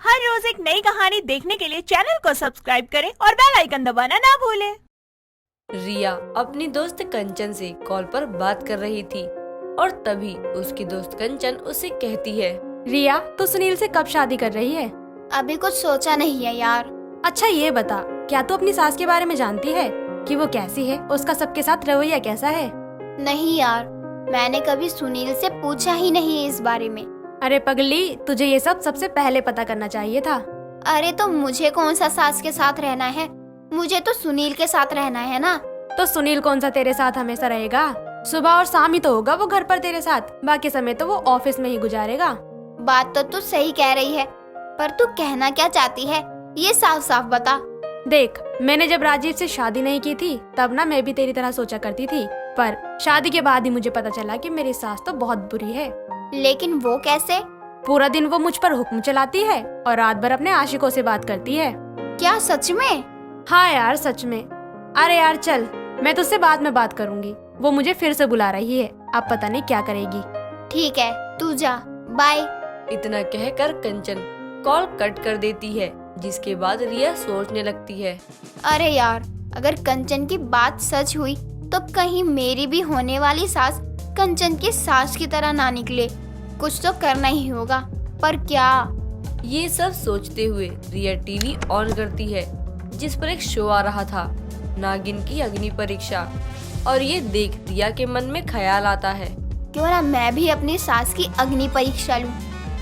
हर रोज एक नई कहानी देखने के लिए चैनल को सब्सक्राइब करें और बेल आइकन दबाना ना भूलें। रिया अपनी दोस्त कंचन से कॉल पर बात कर रही थी और तभी उसकी दोस्त कंचन उसे कहती है, रिया, तू सुनील से कब शादी कर रही है? अभी कुछ सोचा नहीं है यार। अच्छा ये बता, क्या तू अपनी सास के बारे में जानती है कि वो कैसी है, उसका सबके साथ रवैया कैसा है? नहीं यार, मैंने कभी सुनील से पूछा ही नहीं इस बारे में। अरे पगली, तुझे ये सब सबसे पहले पता करना चाहिए था। अरे तो मुझे कौन सा सास के साथ रहना है, मुझे तो सुनील के साथ रहना है ना। तो सुनील कौन सा तेरे साथ हमेशा रहेगा? सुबह और शाम ही तो होगा वो घर पर तेरे साथ, बाकी समय तो वो ऑफिस में ही गुजारेगा। बात तो तू सही कह रही है, पर तू कहना क्या चाहती है ये साफ साफ बता। देख, मैंने जब राजीव से शादी नहीं की थी तब ना मैं भी तेरी तरह सोचा करती थी, पर शादी के बाद ही मुझे पता चला कि मेरी सास तो बहुत बुरी है। लेकिन वो कैसे? पूरा दिन वो मुझ पर हुक्म चलाती है और रात भर अपने आशिकों से बात करती है। क्या सच में? हाँ यार, सच में। अरे यार चल, मैं तुझसे बाद में बात करूंगी, वो मुझे फिर से बुला रही है, अब पता नहीं क्या करेगी। ठीक है, तू जा, बाय। इतना कहकर कंचन कॉल कट कर देती है, जिसके बाद रिया सोचने लगती है, अरे यार, अगर कंचन की बात सच हुई तो कहीं मेरी भी होने वाली सास कंचन की सास की तरह ना निकले। कुछ तो करना ही होगा, पर क्या? ये सब सोचते हुए रिया टीवी ऑन करती है, जिस पर एक शो आ रहा था, नागिन की अग्नि परीक्षा। और ये देख रिया के मन में ख्याल आता है, क्यों ना मैं भी अपनी सास की अग्नि परीक्षा लूं,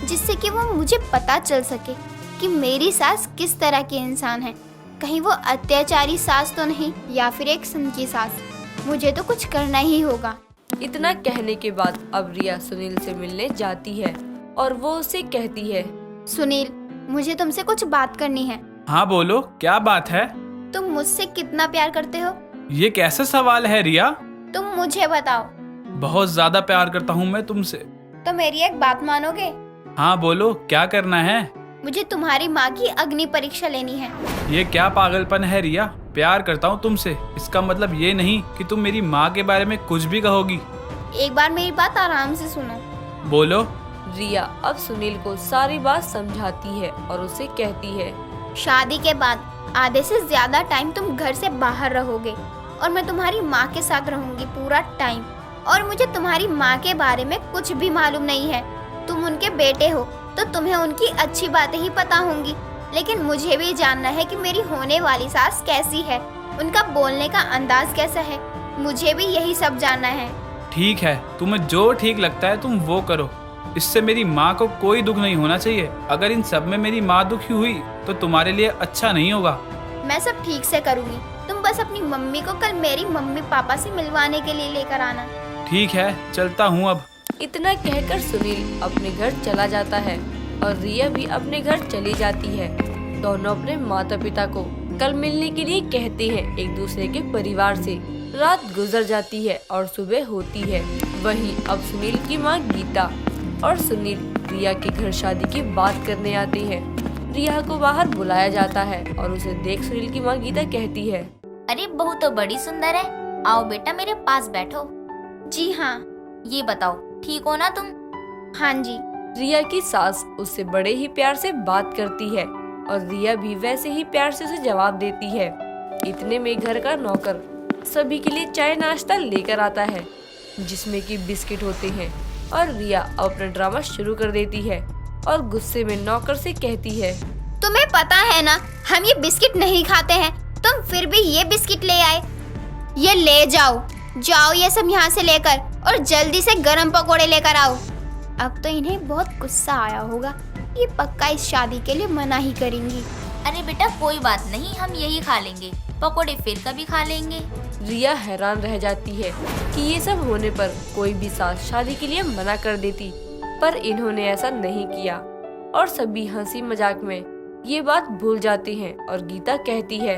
जिससे कि वो मुझे पता चल सके कि मेरी सास किस तरह की इंसान है। कहीं वो अत्याचारी सास तो नहीं, या फिर एक सनकी सास। मुझे तो कुछ करना ही होगा। इतना कहने के बाद अब रिया सुनील से मिलने जाती है और वो उसे कहती है, सुनील, मुझे तुमसे कुछ बात करनी है। हाँ बोलो, क्या बात है? तुम मुझसे कितना प्यार करते हो? ये कैसा सवाल है रिया? तुम मुझे बताओ। बहुत ज्यादा प्यार करता हूँ मैं तुमसे। तो मेरी एक बात मानोगे? हाँ बोलो, क्या करना है? मुझे तुम्हारी माँ की अग्नि परीक्षा लेनी है। ये क्या पागलपन है रिया? प्यार करता हूँ तुमसे, इसका मतलब ये नहीं कि तुम मेरी माँ के बारे में कुछ भी कहोगी। एक बार मेरी बात आराम से सुनो। बोलो। रिया अब सुनील को सारी बात समझाती है और उसे कहती है, शादी के बाद आधे से ज्यादा टाइम तुम घर से बाहर रहोगे और मैं तुम्हारी माँ के साथ रहूंगी पूरा टाइम। और मुझे तुम्हारी माँ के बारे में कुछ भी मालूम नहीं है। तुम उनके बेटे हो तो तुम्हें उनकी अच्छी बातें ही पता होंगी, लेकिन मुझे भी जानना है कि मेरी होने वाली सास कैसी है, उनका बोलने का अंदाज कैसा है। मुझे भी यही सब जानना है। ठीक है, तुम्हें जो ठीक लगता है तुम वो करो। इससे मेरी माँ को कोई दुख नहीं होना चाहिए। अगर इन सब में मेरी माँ दुखी हुई तो तुम्हारे लिए अच्छा नहीं होगा। मैं सब ठीक से करूँगी, तुम बस अपनी मम्मी को कल मेरी मम्मी पापा से मिलवाने के लिए लेकर आना। ठीक है, चलता हूँ अब। इतना कहकर सुनील अपने घर चला जाता है और रिया भी अपने घर चली जाती है। दोनों अपने माता पिता को कल मिलने के लिए कहते हैं एक दूसरे के परिवार से। रात गुजर जाती है और सुबह होती है। वहीं अब सुनील की माँ गीता और सुनील रिया के घर शादी की बात करने आते हैं। रिया को बाहर बुलाया जाता है और उसे देख सुनील की माँ गीता कहती है, अरे बहू तो बड़ी सुंदर है, आओ बेटा मेरे पास बैठो। जी हाँ। ये बताओ, ठीक हो ना तुम? हाँ जी। रिया की सास उससे बड़े ही प्यार से बात करती है और रिया भी वैसे ही प्यार से उसे जवाब देती है। इतने में घर का नौकर सभी के लिए चाय नाश्ता लेकर आता है, जिसमें कि बिस्किट होते हैं। और रिया अपना ड्रामा शुरू कर देती है और गुस्से में नौकर से कहती है, तुम्हें पता है ना हम ये बिस्किट नहीं खाते हैं, तुम फिर भी ये बिस्किट ले आए। ये ले जाओ, जाओ ये सब यहाँ से लेकर, और जल्दी से गरम पकोड़े लेकर आओ। अब तो इन्हें बहुत गुस्सा आया होगा, ये पक्का इस शादी के लिए मना ही करेंगी। अरे बेटा कोई बात नहीं, हम यही खा लेंगे, पकोड़े फिर कभी खा लेंगे। रिया हैरान रह जाती है कि ये सब होने पर कोई भी सास शादी के लिए मना कर देती, पर इन्होंने ऐसा नहीं किया और सभी हंसी मजाक में ये बात भूल जाते हैं। और गीता कहती है,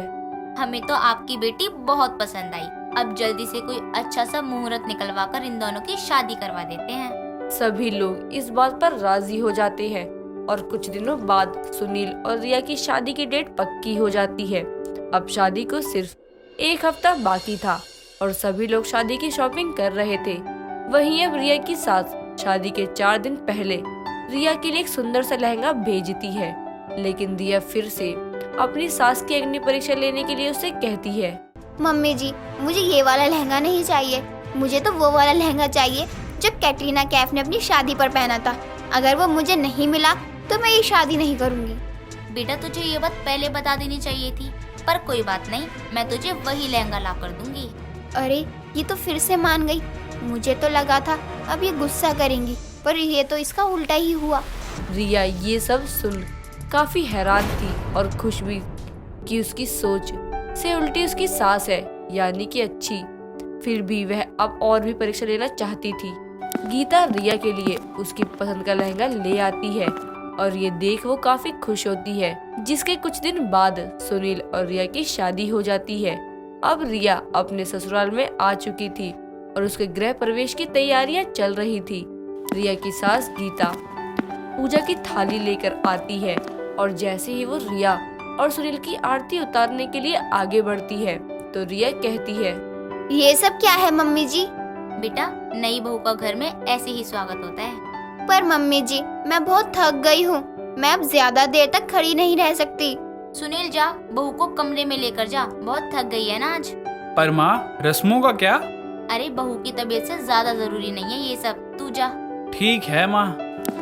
हमें तो आपकी बेटी बहुत पसंद आई, अब जल्दी से कोई अच्छा सा मुहूर्त निकलवा कर इन दोनों की शादी करवा देते हैं। सभी लोग इस बात पर राजी हो जाते हैं और कुछ दिनों बाद सुनील और रिया की शादी की डेट पक्की हो जाती है। अब शादी को सिर्फ एक हफ्ता बाकी था और सभी लोग शादी की शॉपिंग कर रहे थे। वहीं अब रिया की सास शादी के 4 दिन पहले रिया के लिए एक सुंदर सा लहंगा भेजती है, लेकिन रिया फिर से अपनी सास की अग्नि परीक्षा लेने के लिए उससे कहती है। मम्मी जी, मुझे ये वाला लहंगा नहीं चाहिए, मुझे तो वो वाला लहंगा चाहिए जो कैटरीना कैफ ने अपनी शादी पर पहना था। अगर वो मुझे नहीं मिला तो मैं ये शादी नहीं करूँगी। बेटा तुझे ये बात पहले बता देनी चाहिए थी, पर कोई बात नहीं, मैं तुझे वही लहंगा ला कर दूंगी। अरे ये तो फिर से मान गई। मुझे तो लगा था अब ये गुस्सा करेंगी, पर ये तो इसका उल्टा ही हुआ। रिया ये सब सुन काफी हैरान थी और खुश भी कि उसकी सोच से उल्टी उसकी सास है, यानी कि अच्छी। फिर भी वह अब और भी परीक्षा लेना चाहती थी। गीता रिया के लिए उसकी पसंद का लहंगा ले आती है और ये देख वो काफी खुश होती है। जिसके कुछ दिन बाद सुनील और रिया की शादी हो जाती है। अब रिया अपने ससुराल में आ चुकी थी और उसके गृह प्रवेश की तैयारियां चल रही थी। रिया की सास गीता पूजा की थाली लेकर आती है और जैसे ही वो रिया और सुनील की आरती उतारने के लिए आगे बढ़ती है तो रिया कहती है, ये सब क्या है मम्मी जी? बेटा नई बहू का घर में ऐसे ही स्वागत होता है। पर मम्मी जी, मैं बहुत थक गई हूँ, मैं अब ज्यादा देर तक खड़ी नहीं रह सकती। सुनील जा, बहू को कमरे में लेकर जा, बहुत थक गई है ना आज। पर माँ, रस्मों का क्या? अरे बहू की तबीयत से ज्यादा जरूरी नहीं है ये सब, तू जा। ठीक है माँ।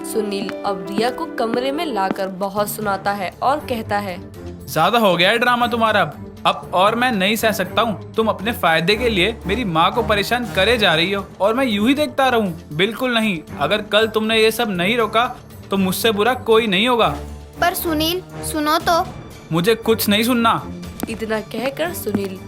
सुनील अब रिया को कमरे में लाकर बहुत सुनाता है और कहता है, ज्यादा हो गया है ड्रामा तुम्हारा अब और मैं नहीं सह सकता हूँ। तुम अपने फायदे के लिए मेरी माँ को परेशान करे जा रही हो और मैं यूं ही देखता रहूँ? बिल्कुल नहीं। अगर कल तुमने ये सब नहीं रोका तो मुझसे बुरा कोई नहीं होगा। पर सुनील सुनो तो। मुझे कुछ नहीं सुनना। इतना कहकर सुनील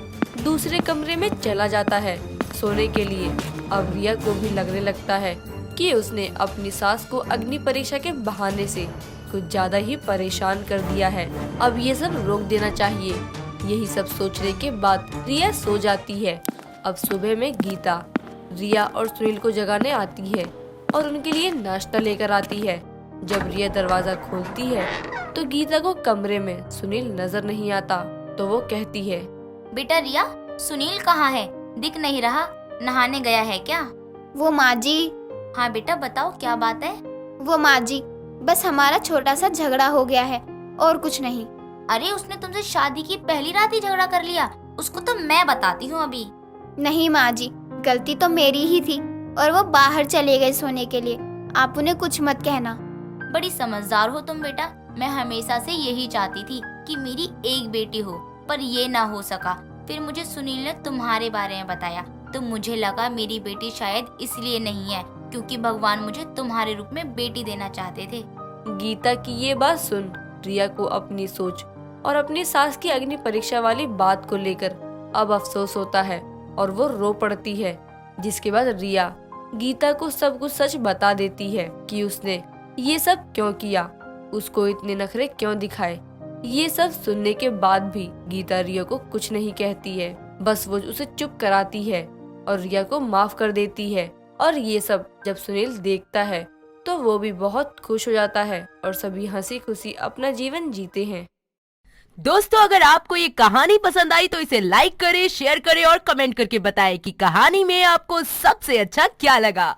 दूसरे कमरे में चला जाता है सोने के लिए। अब रिया को भी लगने लगता है कि उसने अपनी सास को अग्नि परीक्षा के बहाने से कुछ ज्यादा ही परेशान कर दिया है। अब ये सब रोक देना चाहिए। यही सब सोचने के बाद रिया सो जाती है। अब सुबह में गीता रिया और सुनील को जगाने आती है और उनके लिए नाश्ता लेकर आती है। जब रिया दरवाजा खोलती है तो गीता को कमरे में सुनील नजर नहीं आता तो वो कहती है, बेटा रिया, सुनील कहाँ है? दिख नहीं रहा, नहाने गया है क्या? वो माँ जी। हाँ बेटा बताओ क्या बात है? वो माँ जी, बस हमारा छोटा सा झगड़ा हो गया है और कुछ नहीं। अरे उसने तुमसे शादी की पहली रात ही झगड़ा कर लिया? उसको तो मैं बताती हूँ अभी। नहीं माँ जी, गलती तो मेरी ही थी और वो बाहर चले गए सोने के लिए। आप उन्हें कुछ मत कहना। बड़ी समझदार हो तुम बेटा। मैं हमेशा से यही चाहती थी कि मेरी एक बेटी हो, पर ये ना हो सका। फिर मुझे सुनील ने तुम्हारे बारे में बताया तो मुझे लगा मेरी बेटी शायद इसलिए नहीं है क्योंकि भगवान मुझे तुम्हारे रूप में बेटी देना चाहते थे। गीता की ये बात सुन रिया को अपनी सोच और अपनी सास की अग्नि परीक्षा वाली बात को लेकर अब अफसोस होता है और वो रो पड़ती है। जिसके बाद रिया गीता को सब कुछ सच बता देती है कि उसने ये सब क्यों किया, उसको इतने नखरे क्यों दिखाए। ये सब सुनने के बाद भी गीता रिया को कुछ नहीं कहती है, बस वो उसे चुप कराती है और रिया को माफ कर देती है। और ये सब जब सुनील देखता है तो वो भी बहुत खुश हो जाता है और सभी हंसी खुशी अपना जीवन जीते हैं। दोस्तों, अगर आपको ये कहानी पसंद आई तो इसे लाइक करें, शेयर करें और कमेंट करके बताएं कि कहानी में आपको सबसे अच्छा क्या लगा।